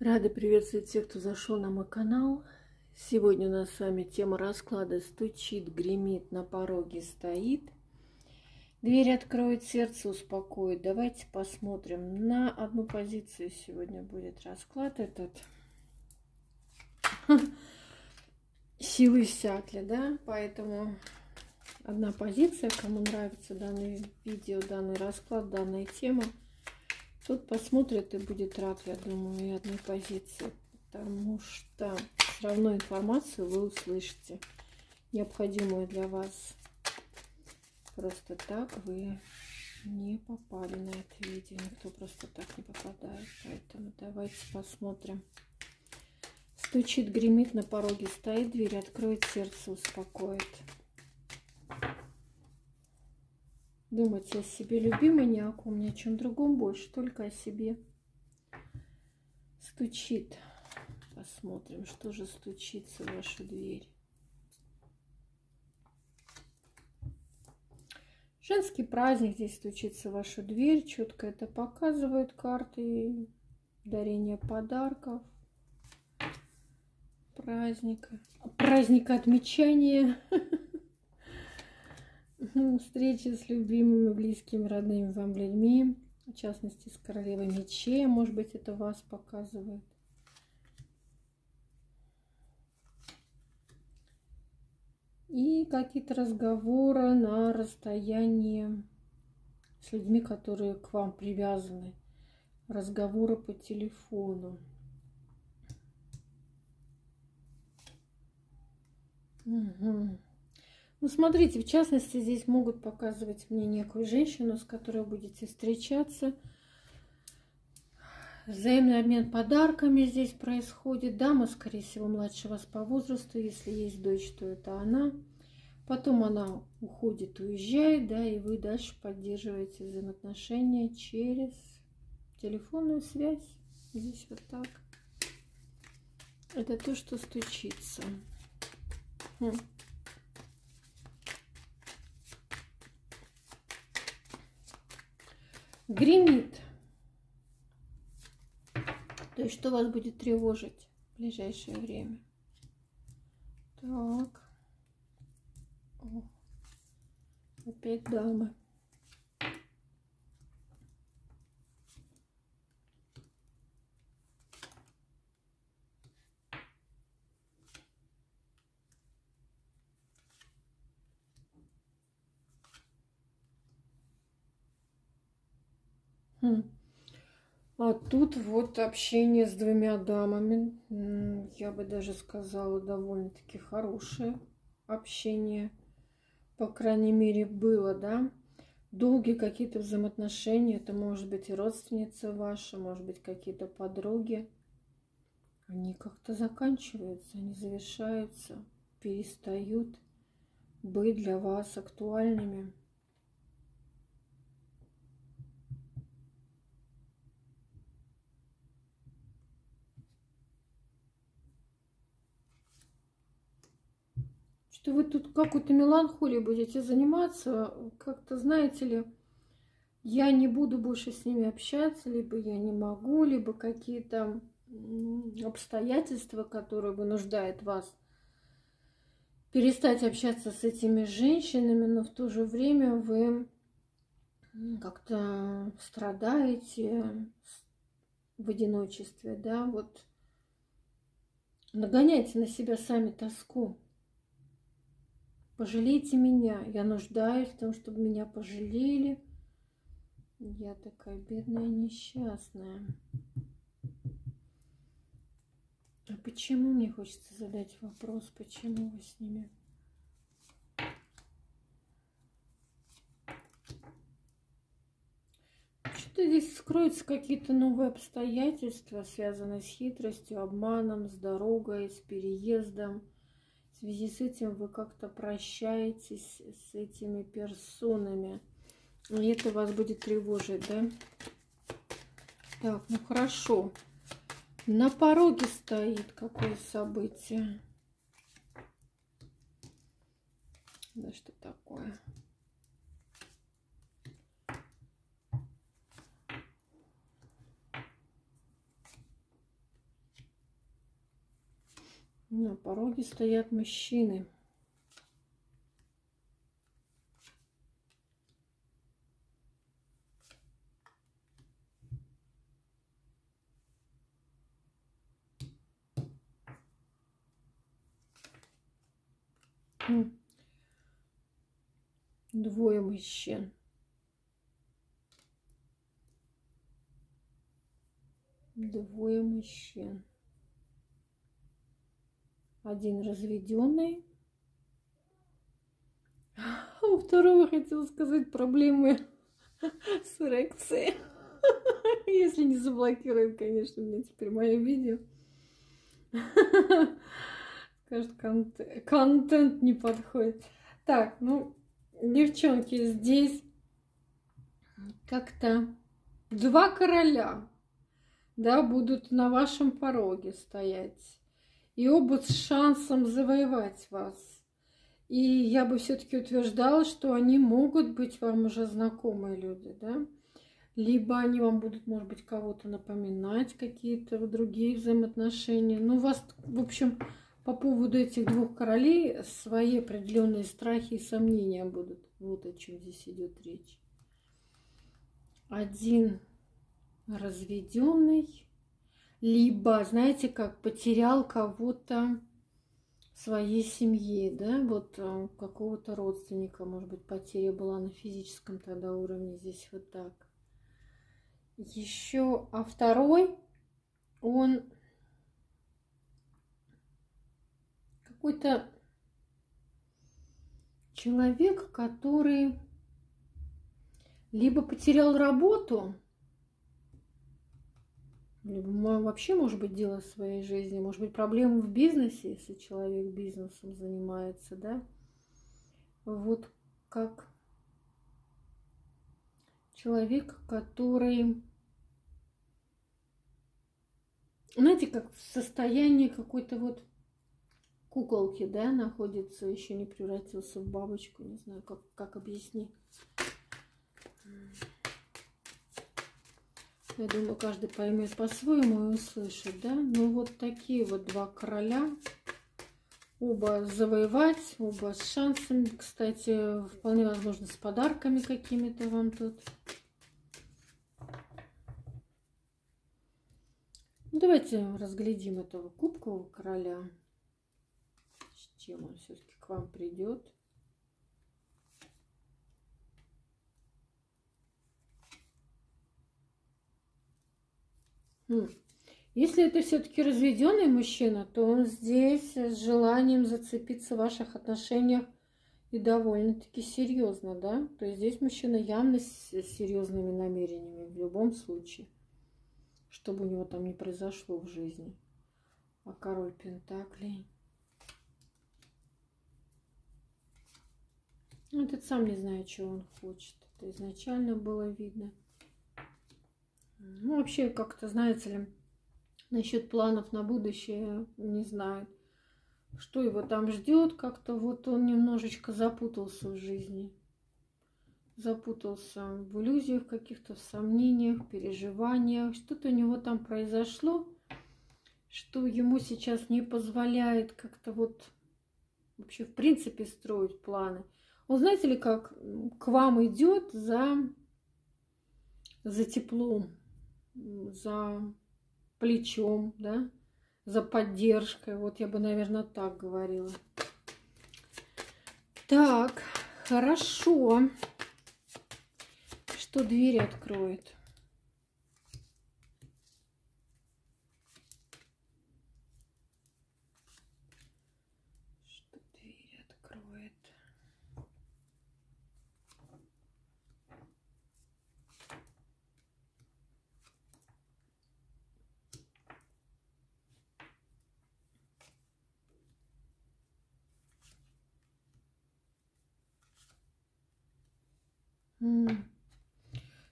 Рада приветствовать тех, кто зашел на мой канал. Сегодня у нас с вами тема расклада «Стучит, гремит, на пороге стоит». Дверь откроет, сердце успокоит. Давайте посмотрим. На одну позицию сегодня будет расклад этот. Силы иссякли, да? Поэтому одна позиция. Кому нравится данное видео, данный расклад, данная тема, тот посмотрит и будет рад, я думаю, и одной позиции, потому что все равно информацию вы услышите, необходимую для вас. Просто так вы не попали на это видео, никто просто так не попадает, поэтому давайте посмотрим. Стучит, гремит, на пороге стоит, дверь откроет, сердце успокоит. Думайте о себе, любимый, ни о ком, ни о чем другом больше, только о себе. Стучит. Посмотрим, что же стучится в вашу дверь. Женский праздник здесь стучится в вашу дверь. Четко это показывают карты. Дарение подарков. Праздника. Праздника отмечания. Встречи с любимыми, близкими, родными вам людьми, в частности с королевой мечей, может быть, это вас показывает. И какие-то разговоры на расстоянии с людьми, которые к вам привязаны, разговоры по телефону. Угу. Ну, смотрите, в частности, здесь могут показывать мне некую женщину, с которой вы будете встречаться. Взаимный обмен подарками здесь происходит. Дама, скорее всего, младше вас по возрасту. Если есть дочь, то это она. Потом она уходит, уезжает, да, и вы дальше поддерживаете взаимоотношения через телефонную связь. Здесь вот так. Это то, что стучится. Гремит. То есть, что вас будет тревожить в ближайшее время? Так. О, опять дамы. А тут вот общение с двумя дамами. Я бы даже сказала, довольно-таки хорошее общение. По крайней мере, было, да. Долгие какие-то взаимоотношения. Это может быть и родственница ваша, может быть, какие-то подруги. Они как-то заканчиваются, они завершаются, перестают быть для вас актуальными. Что вы тут какой-то меланхолией будете заниматься, как-то, знаете ли, я не буду больше с ними общаться, либо я не могу, либо какие-то обстоятельства, которые вынуждают вас перестать общаться с этими женщинами, но в то же время вы как-то страдаете в одиночестве, да, вот нагоняйте на себя сами тоску. Пожалейте меня, я нуждаюсь в том, чтобы меня пожалели. Я такая бедная, несчастная. А почему, мне хочется задать вопрос, почему вы с ними? Что-то здесь скроются какие-то новые обстоятельства, связанные с хитростью, обманом, с дорогой, с переездом. В связи с этим вы как-то прощаетесь с этими персонами. И это вас будет тревожить, да? Так, ну хорошо. На пороге стоит какое событие. Да что такое? На пороге стоят мужчины. Двое мужчин. Двое мужчин. Один разведенный. А у второго, хотела сказать, проблемы с эрекцией. Если не заблокирует, конечно, мне теперь мое видео. Скажет, контент не подходит. Так, ну, девчонки, здесь как-то два короля, да, будут на вашем пороге стоять. И оба с шансом завоевать вас. И я бы все-таки утверждала, что они могут быть вам уже знакомые люди, да. Либо они вам будут, может быть, кого-то напоминать, какие-то другие взаимоотношения. Ну, у вас, в общем, по поводу этих двух королей свои определенные страхи и сомнения будут. Вот о чем здесь идет речь. Один разведенный, либо, знаете, как потерял кого-то в своей семье, да, вот какого-то родственника, может быть, потеря была на физическом тогда уровне, здесь вот так. Еще, а второй, он какой-то человек, который либо потерял работу, либо вообще, может быть, дело в своей жизни, может быть, проблемы в бизнесе, если человек бизнесом занимается, да, вот как человек, который, знаете, как в состоянии какой-то вот куколки, да, находится, еще не превратился в бабочку, не знаю, как объяснить. Я думаю, каждый поймет по-своему и услышит, да. Ну вот такие вот два короля. Оба завоевать, оба с шансом. Кстати, вполне возможно, с подарками какими-то вам тут. Давайте разглядим этого кубкового короля. С чем он все-таки к вам придет. Если это все-таки разведенный мужчина, то он здесь с желанием зацепиться в ваших отношениях и довольно-таки серьезно, да? То есть здесь мужчина явно с серьезными намерениями в любом случае, чтобы у него там не произошло в жизни. А король пентаклей. Этот сам не знает, чего он хочет. Это изначально было видно. Ну, вообще, как-то, знаете ли, насчет планов на будущее не знаю, что его там ждет. Как-то вот он немножечко запутался в жизни. Запутался в иллюзиях каких-то, в сомнениях, переживаниях. Что-то у него там произошло, что ему сейчас не позволяет как-то вот вообще в принципе строить планы. Он, знаете ли, как к вам идет за теплом, за плечом, да, за поддержкой. Вот я бы, наверное, так говорила. Так, хорошо. Что дверь откроет? Что дверь откроет?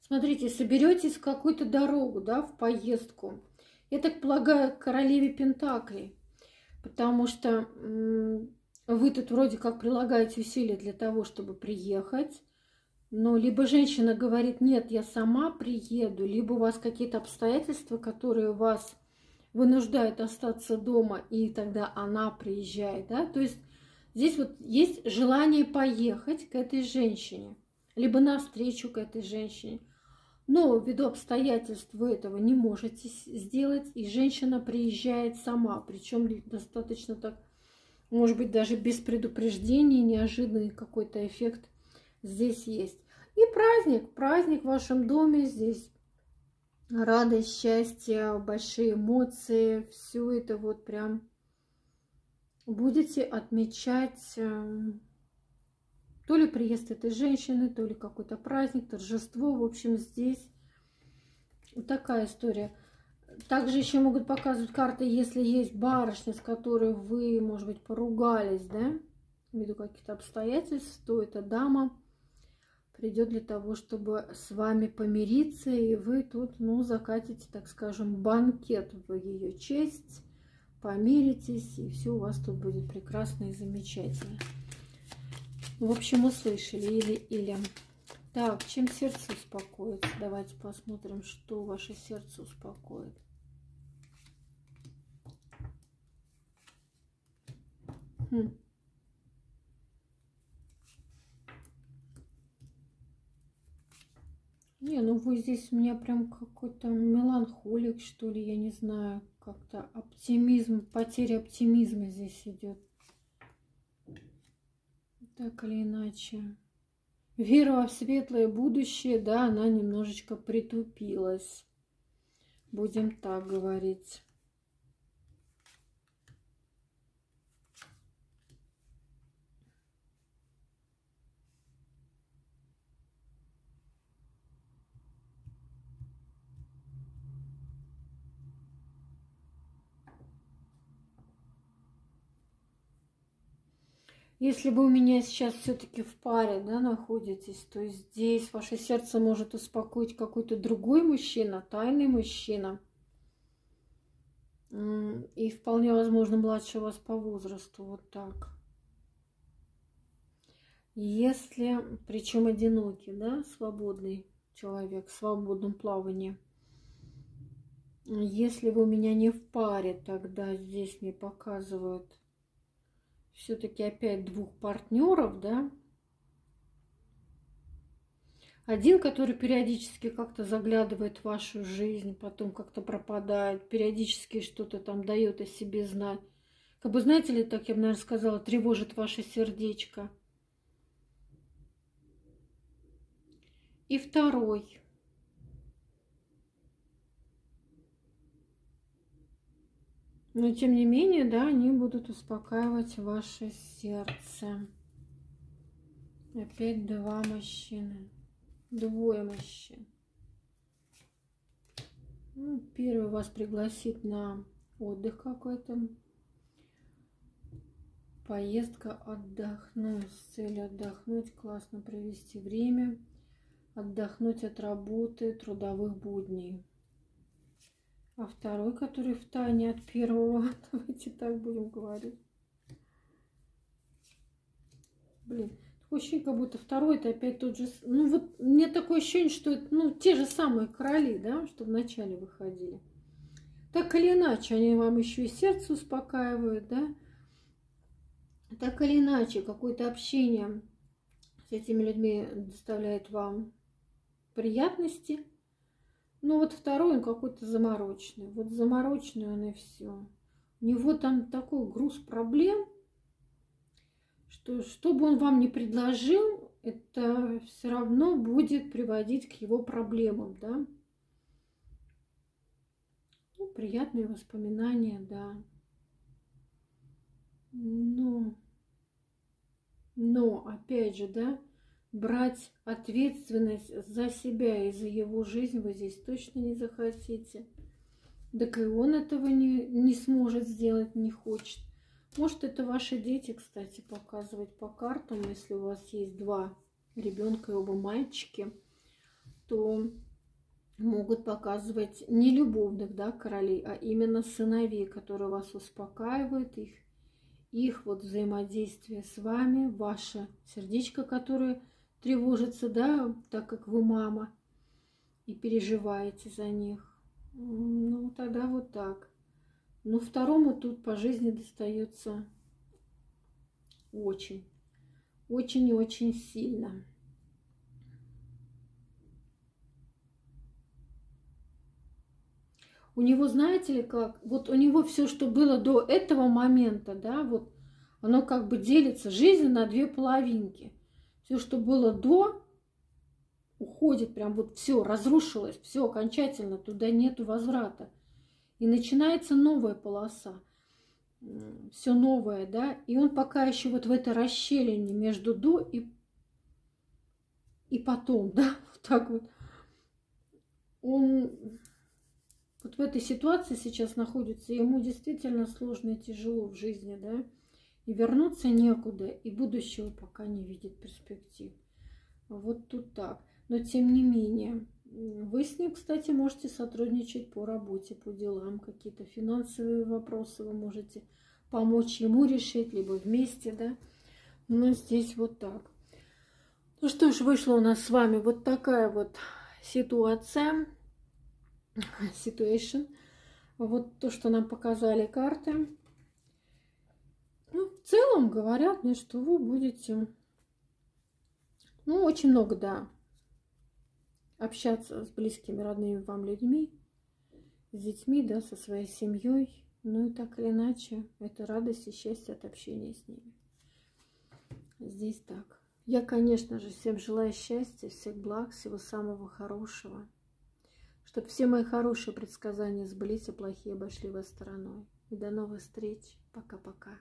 Смотрите, соберетесь в какую-то дорогу, да, в поездку. Я так полагаю, к королеве Пентаклей, потому что вы тут вроде как прилагаете усилия для того, чтобы приехать. Но либо женщина говорит, нет, я сама приеду, либо у вас какие-то обстоятельства, которые вас вынуждает остаться дома, и тогда она приезжает, да, то есть здесь вот есть желание поехать к этой женщине, либо навстречу к этой женщине, но ввиду обстоятельств вы этого не можете сделать, и женщина приезжает сама, причем достаточно так, может быть, даже без предупреждения, неожиданный какой-то эффект здесь есть. И праздник в вашем доме, здесь радость, счастье, большие эмоции, все это вот прям будете отмечать, то ли приезд этой женщины, то ли какой-то праздник, торжество. В общем, здесь вот такая история. Также еще могут показывать карты, если есть барышня, с которой вы, может быть, поругались, да, ввиду каких-то обстоятельств, то эта дама придет для того, чтобы с вами помириться, и вы тут, ну, закатите, так скажем, банкет в ее честь, помиритесь, и все у вас тут будет прекрасно и замечательно. В общем, услышали или. Так, чем сердце успокоится? Давайте посмотрим, что ваше сердце успокоит. Не, ну вы здесь у меня прям какой-то меланхолик, что ли, я не знаю. Как-то оптимизм, потеря оптимизма здесь идет. Так или иначе. Вера в светлое будущее, да, она немножечко притупилась. Будем так говорить. Если вы у меня сейчас все-таки в паре, да, находитесь, то здесь ваше сердце может успокоить какой-то другой мужчина, тайный мужчина. И вполне возможно младше вас по возрасту, вот так. Если, причем одинокий, да, свободный человек, в свободном плавании. Если вы у меня не в паре, тогда здесь мне показывают все-таки опять двух партнеров, да. Один, который периодически как-то заглядывает в вашу жизнь, потом как-то пропадает, периодически что-то там дает о себе знать. Как бы, знаете ли, так я бы, наверное, сказала, тревожит ваше сердечко. И второй. Но, тем не менее, да, они будут успокаивать ваше сердце. Опять два мужчины. Двое мужчин. Ну, первый вас пригласит на отдых какой-то. Поездка отдохнуть. С целью отдохнуть, классно провести время. Отдохнуть от работы, трудовых будней. А второй, который в тайне от первого, давайте так будем говорить. Блин, такое ощущение, как будто второй это опять тот же. Ну вот мне такое ощущение, что это, ну, те же самые короли, да, что вначале выходили. Так или иначе, они вам еще и сердце успокаивают, да. Так или иначе, какое-то общение с этими людьми доставляет вам приятности. Ну вот второй, он какой-то замороченный. Вот замороченный он и все. У него там такой груз проблем, что бы он вам ни предложил, это все равно будет приводить к его проблемам, да. Ну, приятные воспоминания, да. Но опять же, да, брать ответственность за себя и за его жизнь вы здесь точно не захотите. Так и он этого не сможет сделать, не хочет. Может, это ваши дети, кстати, показывать по картам. Если у вас есть два ребенка и оба мальчики, то могут показывать не любовных, да, королей, а именно сыновей, которые вас успокаивают, их вот взаимодействие с вами, ваше сердечко, которое тревожится, да, так как вы мама и переживаете за них. Ну, тогда вот так. Но второму тут по жизни достается очень и очень сильно. У него, знаете ли, как, вот у него все, что было до этого момента, да, вот оно как бы делится, жизнь на две половинки. Все, что было до, уходит прям вот все, разрушилось, все окончательно, туда нету возврата. И начинается новая полоса, все новое, да, и он пока еще вот в этой расщелине между до и потом, да, вот так вот. Он вот в этой ситуации сейчас находится, ему действительно сложно и тяжело в жизни, да, и вернуться некуда, и будущего пока не видит перспектив. Вот тут так. Но тем не менее, вы с ним, кстати, можете сотрудничать по работе, по делам, какие-то финансовые вопросы вы можете помочь ему решить, либо вместе, да. Но здесь вот так. Ну что ж, вышла у нас с вами вот такая вот ситуация. Situation. Вот то, что нам показали карты. Ну, в целом говорят мне, что вы будете, ну, очень много, да, общаться с близкими, родными вам людьми, с детьми, да, со своей семьей. Ну и так или иначе, это радость и счастье от общения с ними. Здесь так. Я, конечно же, всем желаю счастья, всех благ, всего самого хорошего. Чтобы все мои хорошие предсказания сбылись, а плохие обошли вас стороной. И до новых встреч. Пока-пока.